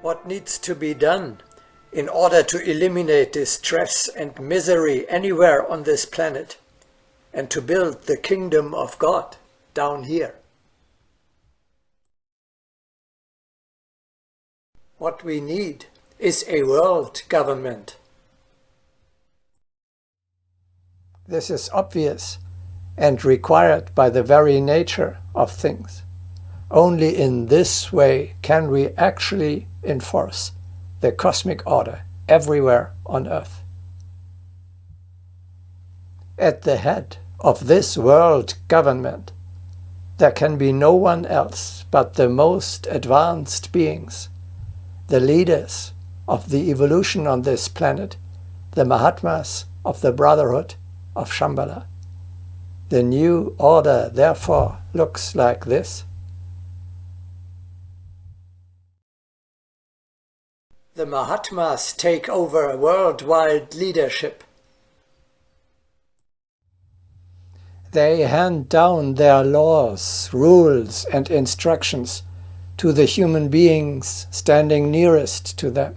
What needs to be done in order to eliminate distress and misery anywhere on this planet and to build the kingdom of God down here? What we need is a world government. This is obvious and required by the very nature of things. Only in this way can we actually enforce the cosmic order everywhere on Earth. At the head of this world government, there can be no one else but the most advanced beings, the leaders of the evolution on this planet, the Mahatmas of the Brotherhood of Shambhala. The new order, therefore, looks like this. The Mahatmas take over worldwide leadership. They hand down their laws, rules, and instructions to the human beings standing nearest to them.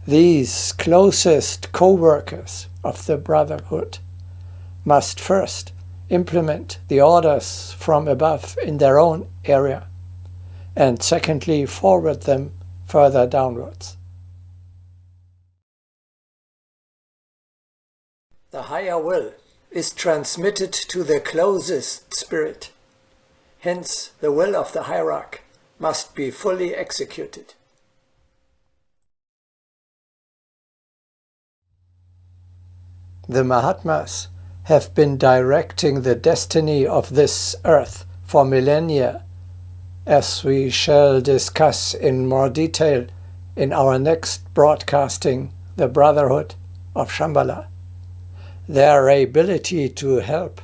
These closest co-workers of the Brotherhood must first implement the orders from above in their own area, and secondly forward them further downwards. The higher will is transmitted to the closest spirit. Hence, the will of the hierarch must be fully executed. The Mahatmas have been directing the destiny of this earth for millennia, as we shall discuss in more detail in our next broadcasting, The Brotherhood of Shambhala. Their ability to help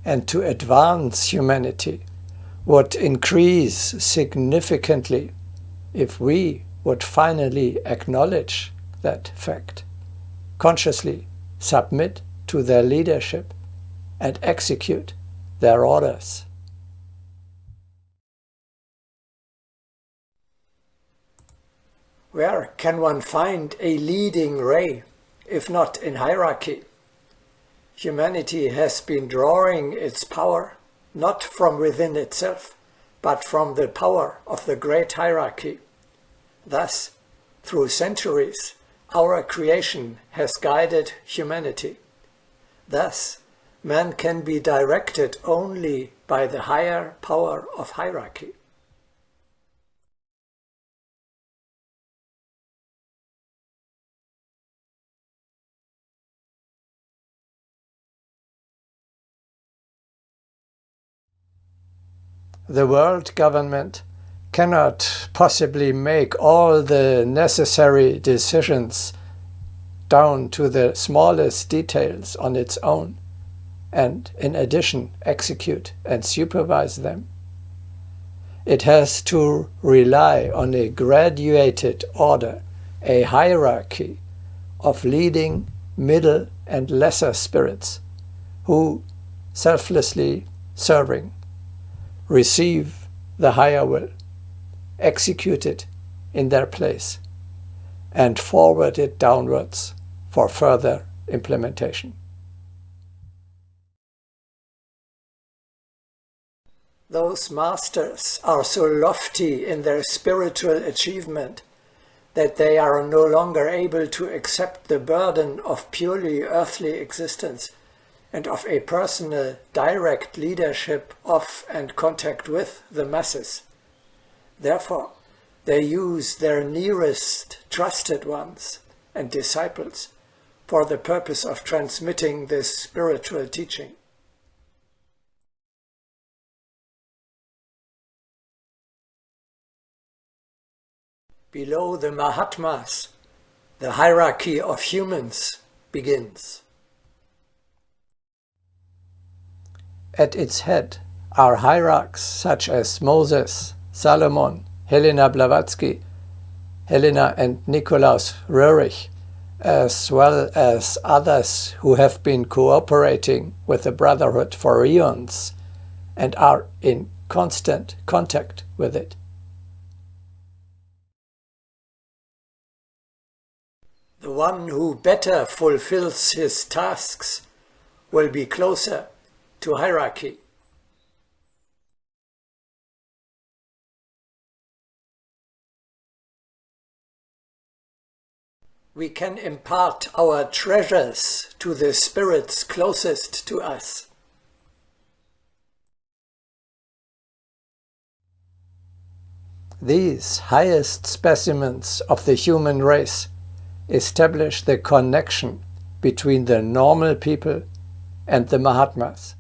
and to advance humanity would increase significantly if we would finally acknowledge that fact, consciously submit to their leadership and execute their orders. Where can one find a leading ray, if not in hierarchy? Humanity has been drawing its power not from within itself, but from the power of the great hierarchy. Thus, through centuries, our creation has guided humanity. Thus, man can be directed only by the higher power of hierarchy. The world government cannot possibly make all the necessary decisions down to the smallest details on its own, and in addition execute and supervise them. It has to rely on a graduated order, a hierarchy of leading, middle and lesser spirits who, selflessly serving, receive the higher will, execute it in their place, and forward it downwards for further implementation. Those masters are so lofty in their spiritual achievement that they are no longer able to accept the burden of purely earthly existence and of a personal, direct leadership of and contact with the masses. Therefore, they use their nearest trusted ones and disciples for the purpose of transmitting this spiritual teaching. Below the Mahatmas, the hierarchy of humans begins. At its head are hierarchs such as Moses, Solomon, Helena Blavatsky, Helena and Nikolaus Roerich, as well as others who have been cooperating with the Brotherhood for eons and are in constant contact with it. The one who better fulfills his tasks will be closer to hierarchy. We can impart our treasures to the spirits closest to us. These highest specimens of the human race establish the connection between the normal people and the Mahatmas.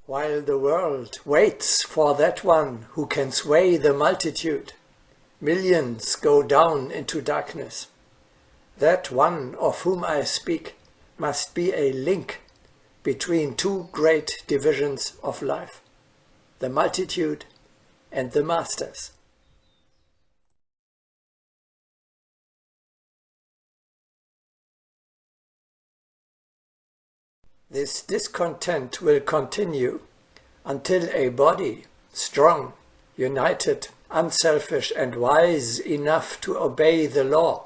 While the world waits for that one who can sway the multitude, millions go down into darkness. That one of whom I speak must be a link between two great divisions of life, the multitude and the masters. This discontent will continue until a body, strong, united, unselfish and wise enough to obey the law,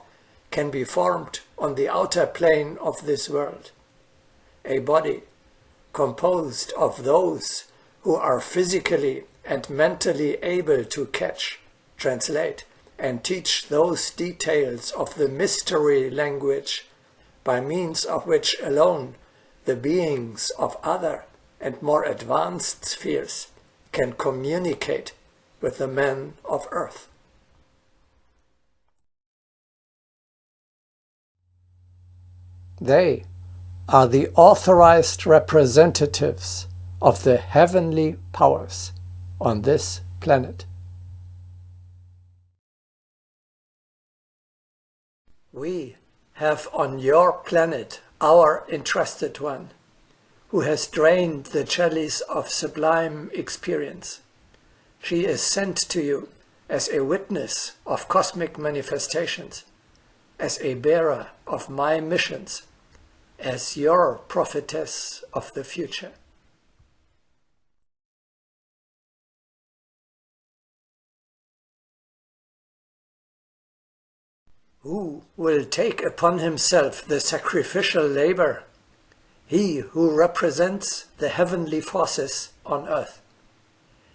can be formed on the outer plane of this world. A body composed of those who are physically and mentally able to catch, translate, and teach those details of the mystery language by means of which alone the beings of other and more advanced spheres can communicate with the men of Earth. They are the authorized representatives of the heavenly powers on this planet. We have on your planet our entrusted one, who has drained the chalice of sublime experience. She is sent to you as a witness of cosmic manifestations, as a bearer of my missions, as your prophetess of the future. Who will take upon himself the sacrificial labor? He who represents the heavenly forces on earth.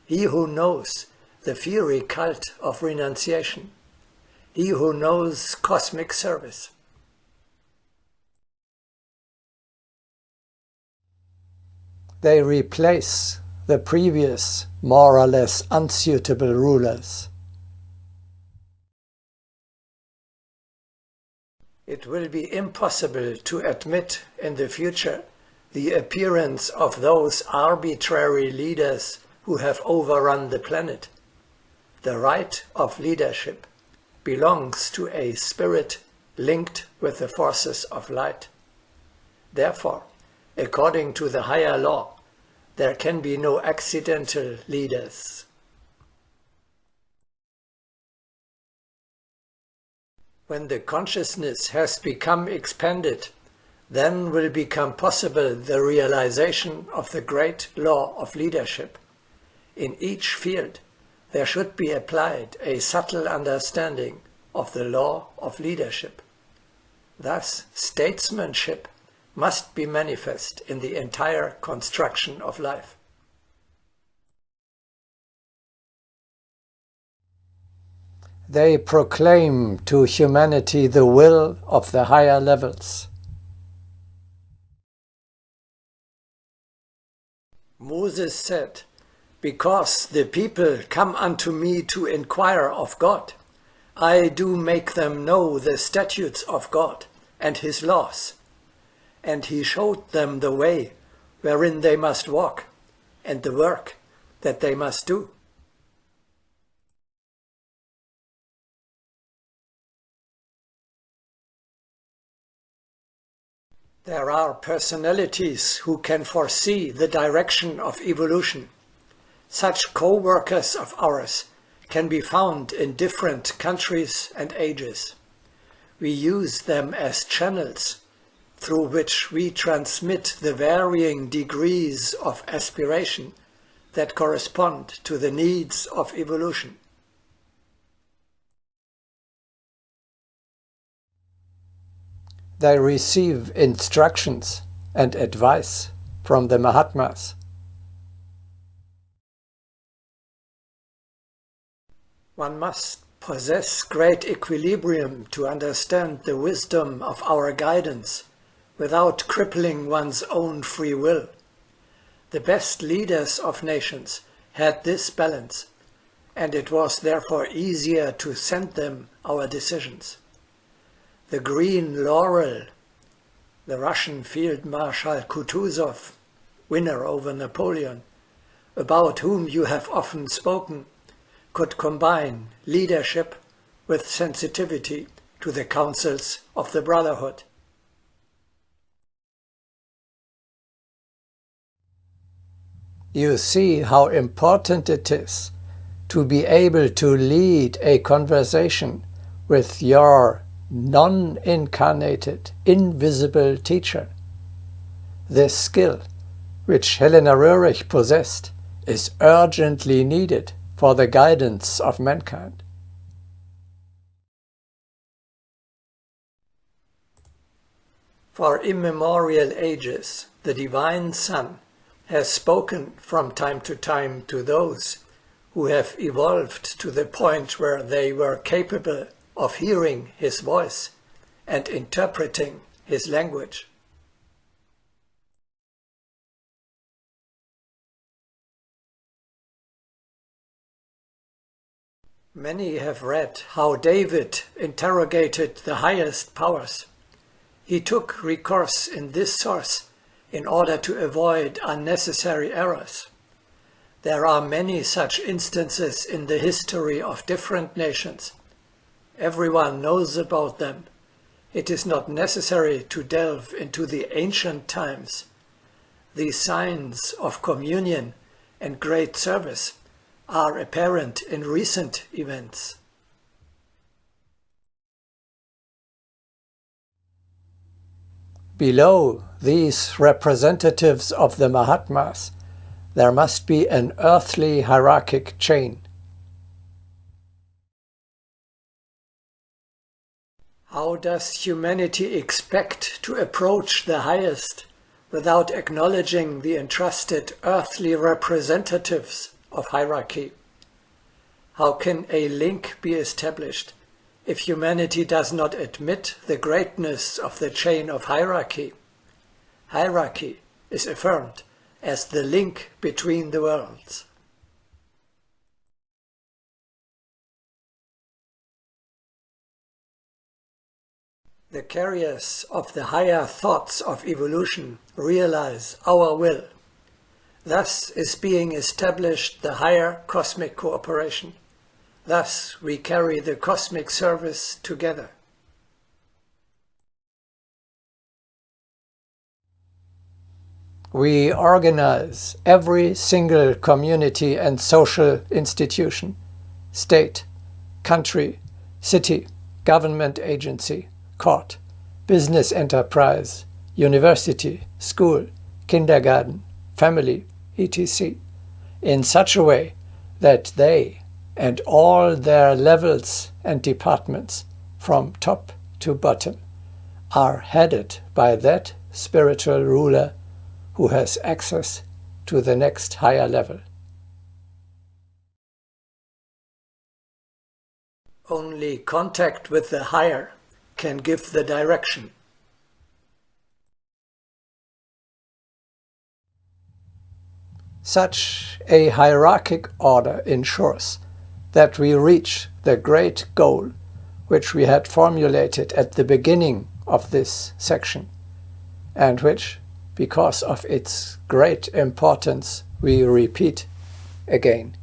He who knows the fiery cult of renunciation. He who knows cosmic service. They replace the previous, more or less unsuitable rulers. It will be impossible to admit in the future the appearance of those arbitrary leaders who have overrun the planet. The right of leadership belongs to a spirit linked with the forces of light. Therefore, according to the higher law, there can be no accidental leaders. When the consciousness has become expanded, then will become possible the realization of the great law of leadership. In each field, there should be applied a subtle understanding of the law of leadership. Thus, statesmanship must be manifest in the entire construction of life. They proclaim to humanity the will of the higher levels. Moses said, "Because the people come unto me to inquire of God, I do make them know the statutes of God and his laws. And he showed them the way wherein they must walk, and the work that they must do." There are personalities who can foresee the direction of evolution. Such co-workers of ours can be found in different countries and ages. We use them as channels through which we transmit the varying degrees of aspiration that correspond to the needs of evolution. They receive instructions and advice from the Mahatmas. One must possess great equilibrium to understand the wisdom of our guidance without crippling one's own free will. The best leaders of nations had this balance, and it was therefore easier to send them our decisions. The green laurel, the Russian Field Marshal Kutuzov, winner over Napoleon, about whom you have often spoken, could combine leadership with sensitivity to the counsels of the Brotherhood. You see how important it is to be able to lead a conversation with your non-incarnated, invisible teacher. This skill, which Helena Röhrig possessed, is urgently needed for the guidance of mankind. For immemorial ages, the Divine Son has spoken from time to time to those who have evolved to the point where they were capable of hearing his voice and interpreting his language. Many have read how David interrogated the highest powers. He took recourse in this source in order to avoid unnecessary errors. There are many such instances in the history of different nations. Everyone knows about them. It is not necessary to delve into the ancient times. These signs of communion and great service are apparent in recent events. Below these representatives of the Mahatmas, there must be an earthly hierarchic chain. How does humanity expect to approach the highest without acknowledging the entrusted earthly representatives of hierarchy? How can a link be established if humanity does not admit the greatness of the chain of hierarchy? Hierarchy is affirmed as the link between the worlds. The carriers of the higher thoughts of evolution realize our will. Thus is being established the higher cosmic cooperation. Thus we carry the cosmic service together. We organize every single community and social institution, state, country, city, government agency, court, business enterprise, university, school, kindergarten, family, etc., in such a way that they and all their levels and departments, from top to bottom, are headed by that spiritual ruler who has access to the next higher level. Only contact with the higher can give the direction. Such a hierarchic order ensures that we reach the great goal which we had formulated at the beginning of this section, and which, because of its great importance, we repeat again.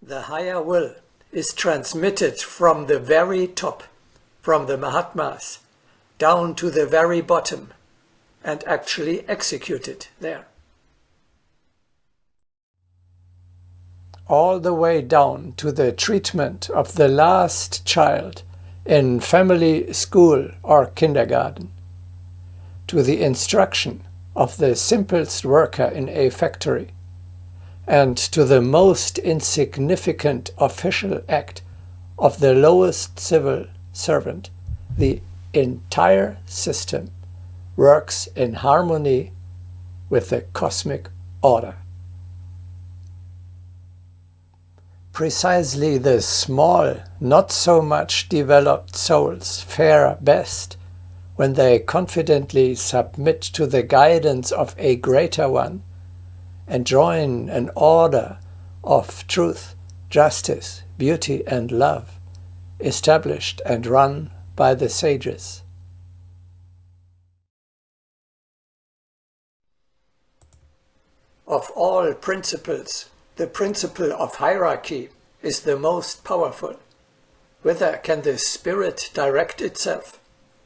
The higher will is transmitted from the very top, from the Mahatmas, down to the very bottom, and actually executed there. All the way down to the treatment of the last child in family, school or kindergarten, to the instruction of the simplest worker in a factory, and to the most insignificant official act of the lowest civil servant, the entire system works in harmony with the cosmic order. Precisely the small, not so much developed souls fare best when they confidently submit to the guidance of a greater one and join an order of truth, justice, beauty, and love, established and run by the sages. Of all principles, the principle of hierarchy is the most powerful. Whither can the spirit direct itself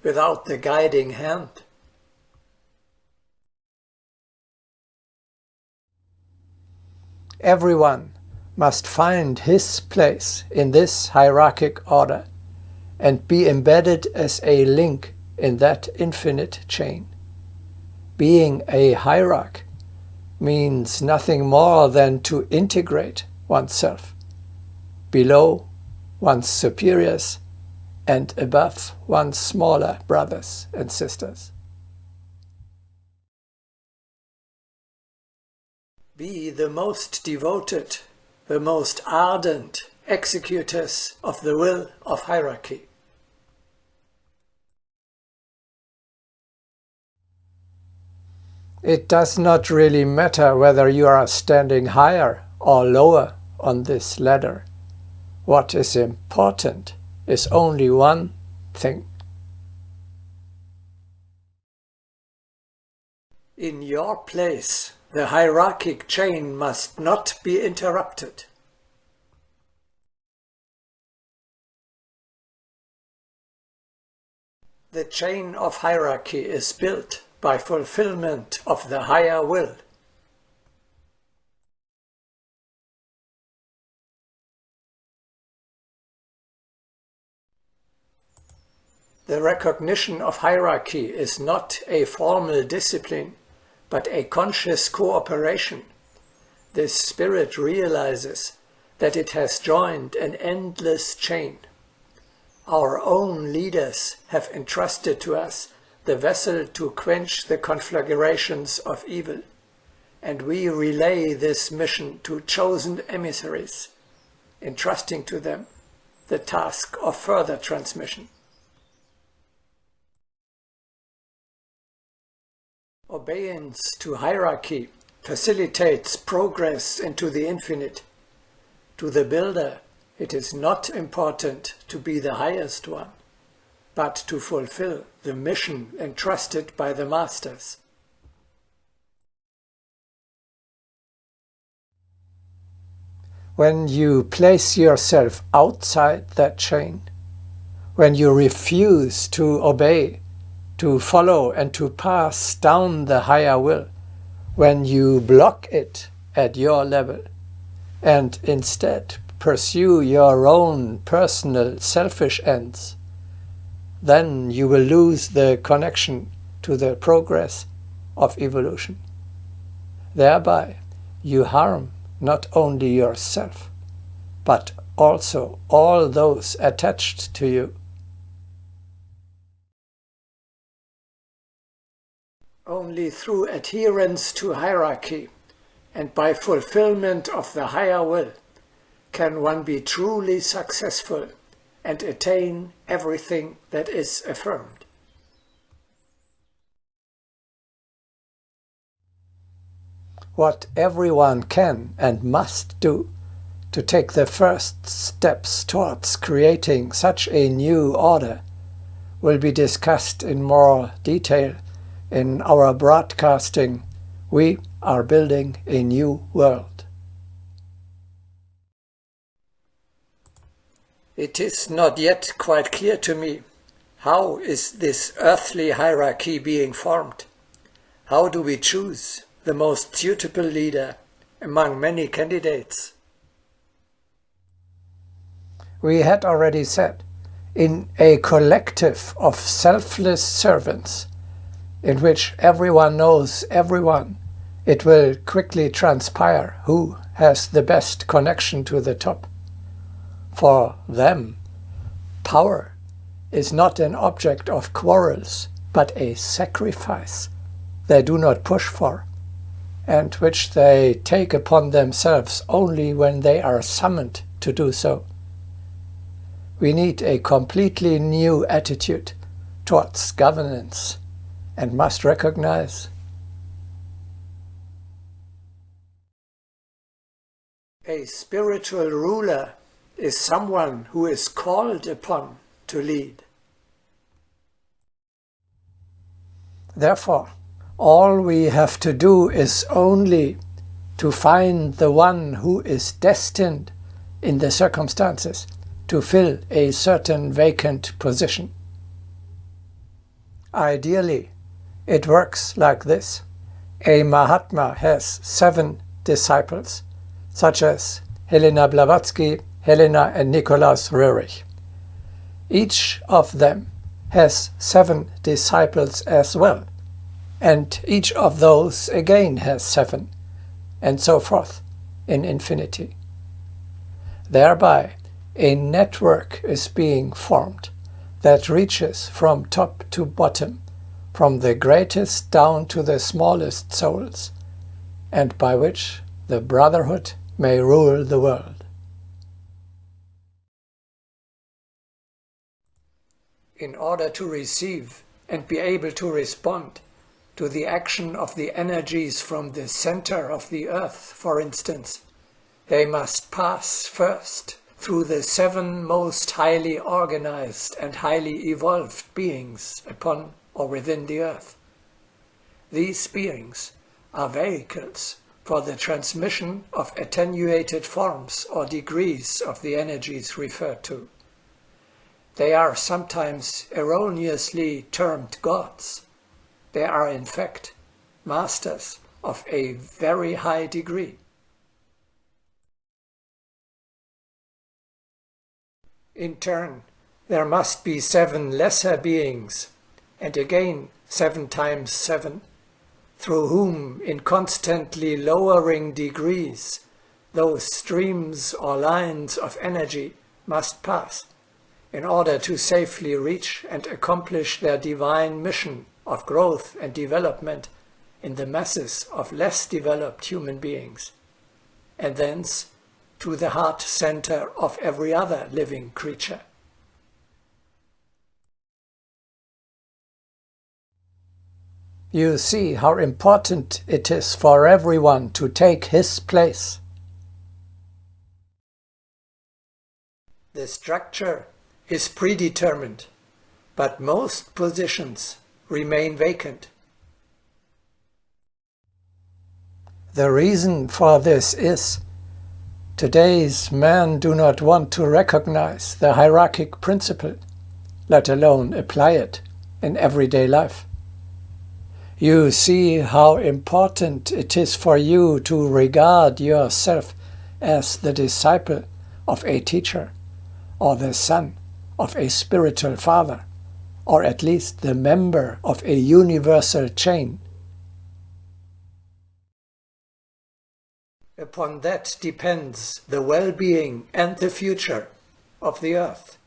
without the guiding hand? Everyone must find his place in this hierarchic order and be embedded as a link in that infinite chain. Being a hierarch means nothing more than to integrate oneself below one's superiors and above one's smaller brothers and sisters. Be the most devoted, the most ardent executors of the will of hierarchy. It does not really matter whether you are standing higher or lower on this ladder. What is important is only one thing. In your place, the hierarchic chain must not be interrupted. The chain of hierarchy is built by fulfillment of the higher will. The recognition of hierarchy is not a formal discipline, but a conscious cooperation. The spirit realizes that it has joined an endless chain. Our own leaders have entrusted to us the vessel to quench the conflagrations of evil, and we relay this mission to chosen emissaries, entrusting to them the task of further transmission. Obedience to hierarchy facilitates progress into the infinite. To the builder, it is not important to be the highest one, but to fulfill the mission entrusted by the masters. When you place yourself outside that chain, when you refuse to obey, to follow and to pass down the higher will, when you block it at your level and instead pursue your own personal selfish ends, then you will lose the connection to the progress of evolution. Thereby, you harm not only yourself, but also all those attached to you. Only through adherence to hierarchy and by fulfillment of the higher will can one be truly successful and attain everything that is affirmed. What everyone can and must do to take the first steps towards creating such a new order will be discussed in more detail in our broadcasting, We Are Building a New World. It is not yet quite clear to me, how is this earthly hierarchy being formed? How do we choose the most suitable leader among many candidates? We had already said, in a collective of selfless servants, in which everyone knows everyone, it will quickly transpire who has the best connection to the top. For them, Power is not an object of quarrels, but a sacrifice they do not push for, and which they take upon themselves only when they are summoned to do so. We need a completely new attitude towards governance and must recognize a spiritual ruler is someone who is called upon to lead. Therefore, all we have to do is only to find the one who is destined in the circumstances to fill a certain vacant position. Ideally, it works like this. A Mahatma has 7 disciples, such as Helena Blavatsky, Helena and Nikolaus Roerich. Each of them has 7 disciples as well, and each of those again has 7, and so forth in infinity. Thereby, a network is being formed that reaches from top to bottom, from the greatest down to the smallest souls, and by which the brotherhood may rule the world. In order to receive and be able to respond to the action of the energies from the center of the earth, for instance, they must pass first through the 7 most highly organized and highly evolved beings upon or within the earth. These beings are vehicles for the transmission of attenuated forms or degrees of the energies referred to. They are sometimes erroneously termed gods. They are in fact masters of a very high degree. In turn, there must be 7 lesser beings, and again 7 times 7, through whom in constantly lowering degrees those streams or lines of energy must pass in order to safely reach and accomplish their divine mission of growth and development in the masses of less developed human beings, and thence to the heart center of every other living creature. You see how important it is for everyone to take his place. The structure is predetermined, but most positions remain vacant. The reason for this is today's men do not want to recognize the hierarchic principle, let alone apply it in everyday life. You see how important it is for you to regard yourself as the disciple of a teacher, or the son of a spiritual father, or at least the member of a universal chain. Upon that depends the well-being and the future of the earth.